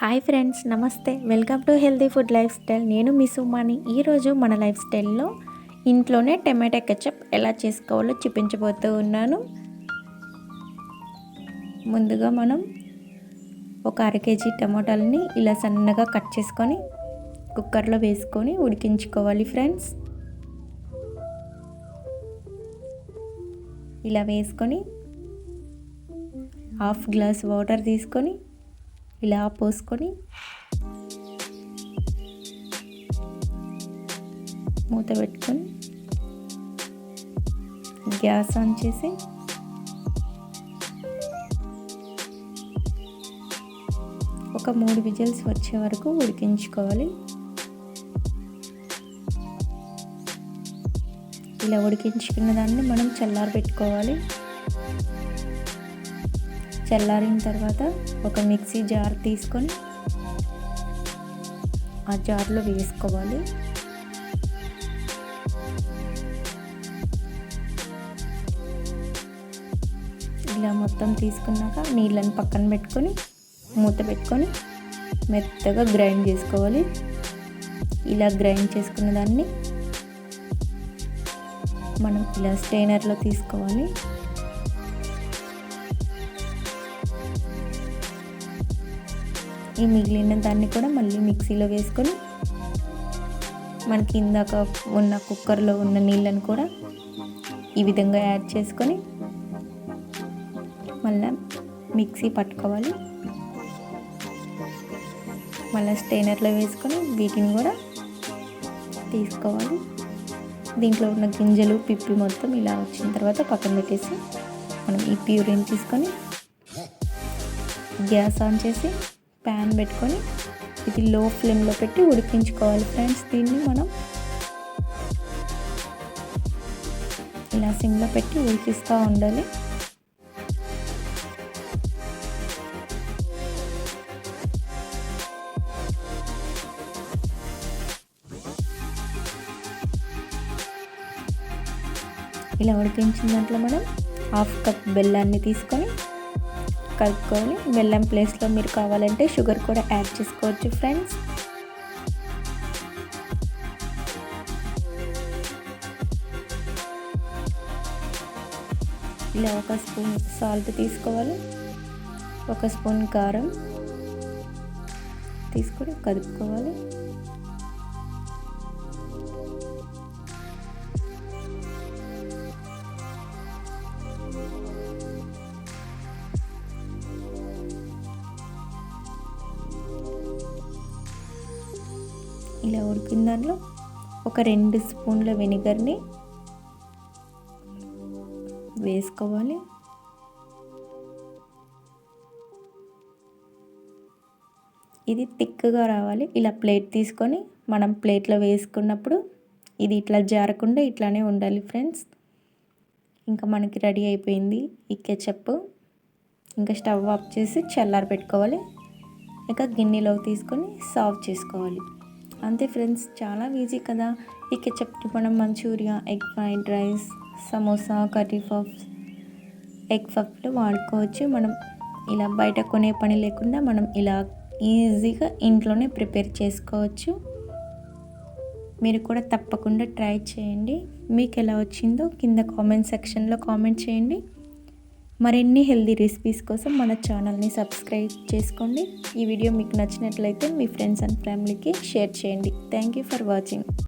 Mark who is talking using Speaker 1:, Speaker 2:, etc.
Speaker 1: Hi friends, నమస్తే. Welcome to healthy food life style. నేను మీ సుమాని. ఈరోజు మన లైఫ్ స్టైల్లో ఇంట్లోనే టమాటా కెచప్ ఎలా చేసుకోవాలో చూపించబోతూ ఉన్నాను. ముందుగా మనం ఒక 1/2 కేజీ టమాటాలని ఇలా సన్నగా కట్ చేసుకొని కుక్కర్లో వేసుకొని ఉడికించుకోవాలి ఫ్రెండ్స్. ఇలా వేసుకొని 1/2 గ్లాస్ వాటర్ తీసుకొని ఇలా పోసుకొని మూత పెట్టుకొని గ్యాస్ ఆన్ చేసి ఒక 3 విజిల్స్ వచ్చే వరకు ఉడికించుకోవాలి. ఇలా ఉడికించుకున్న దాన్ని మనం చల్లారబెట్టుకోవాలి. చల్లారిన తర్వాత ఒక మిక్సీ జార్ తీసుకొని ఆ జార్లో వేసుకోవాలి. ఇలా మొత్తం తీసుకున్నాక నీళ్ళని పక్కన పెట్టుకొని మూత పెట్టుకొని మెత్తగా గ్రైండ్ చేసుకోవాలి. ఇలా గ్రైండ్ చేసుకున్న దాన్ని మనం ఇలా స్ట్రైనర్లో తీసుకోవాలి. ఈ మిగిలిన దాన్ని కూడా మళ్ళీ మిక్సీలో వేసుకొని మనకి ఇందాక ఉన్న కుక్కర్లో ఉన్న నీళ్ళని కూడా ఈ విధంగా యాడ్ చేసుకొని మళ్ళీ మిక్సీ పట్టుకోవాలి. మళ్ళీ స్ట్రైనర్లో వేసుకొని వీటిని కూడా తీసుకోవాలి. దీంట్లో ఉన్న గింజలు పిప్పి మొత్తం ఇలా వచ్చిన తర్వాత పక్కన పెట్టేసి మనం ఈ ప్యూరిని తీసుకొని గ్యాస్ ఆన్ చేసి ప్యాన్ పెట్టుకొని ఇది లో ఫ్లేమ్లో పెట్టి ఉడికించుకోవాలి ఫ్రెండ్స్. దీన్ని మనం ఇలా సిమ్లో పెట్టి ఉడికిస్తూ ఉండాలి. ఇలా ఉడికించిన దాంట్లో మనం 1/2 కప్ బెల్లాన్ని తీసుకొని కలుపుకోవాలి. బెల్లం ప్లేస్లో మీరు కావాలంటే షుగర్ కూడా యాడ్ చేసుకోవచ్చు ఫ్రెండ్స్. ఇలా 1 స్పూన్ సాల్ట్ తీసుకోవాలి. 1 స్పూన్ కారం తీసుకొని కలుపుకోవాలి. ఇలా ఉడికిన దాంట్లో ఒక 2 స్పూన్ల వెనిగర్ని వేసుకోవాలి. ఇది థిక్గా రావాలి. ఇలా ప్లేట్ తీసుకొని మనం ప్లేట్లో వేసుకున్నప్పుడు ఇది ఇట్లా జారకుండా ఇట్లానే ఉండాలి ఫ్రెండ్స్. ఇంకా మనకి రెడీ అయిపోయింది ఈ కెచప్. ఇంకా స్టవ్ ఆఫ్ చేసి చల్లారి పెట్టుకోవాలి. ఇంకా గిన్నెలో తీసుకొని సర్వ్ చేసుకోవాలి. అంతే ఫ్రెండ్స్, చాలా ఈజీ కదా. ఈ కెచప్ని మనం manchurian, egg fried rice, samosa, curry puffs, egg పఫ్లో వాడుకోవచ్చు. మనం ఇలా బయట కొనే పని లేకుండా మనం ఇలా ఈజీగా ఇంట్లోనే ప్రిపేర్ చేసుకోవచ్చు. మీరు కూడా తప్పకుండా ట్రై చేయండి. మీకు ఎలా వచ్చిందో కింద కామెంట్ సెక్షన్లో కామెంట్ చేయండి. మరిన్ని హెల్తీ రెసిపీస్ కోసం మన ఛానల్ని సబ్స్క్రైబ్ చేసుకోండి. ఈ వీడియో మీకు నచ్చినట్లయితే మీ ఫ్రెండ్స్ అండ్ ఫ్యామిలీకి షేర్ చేయండి. Thank you for watching.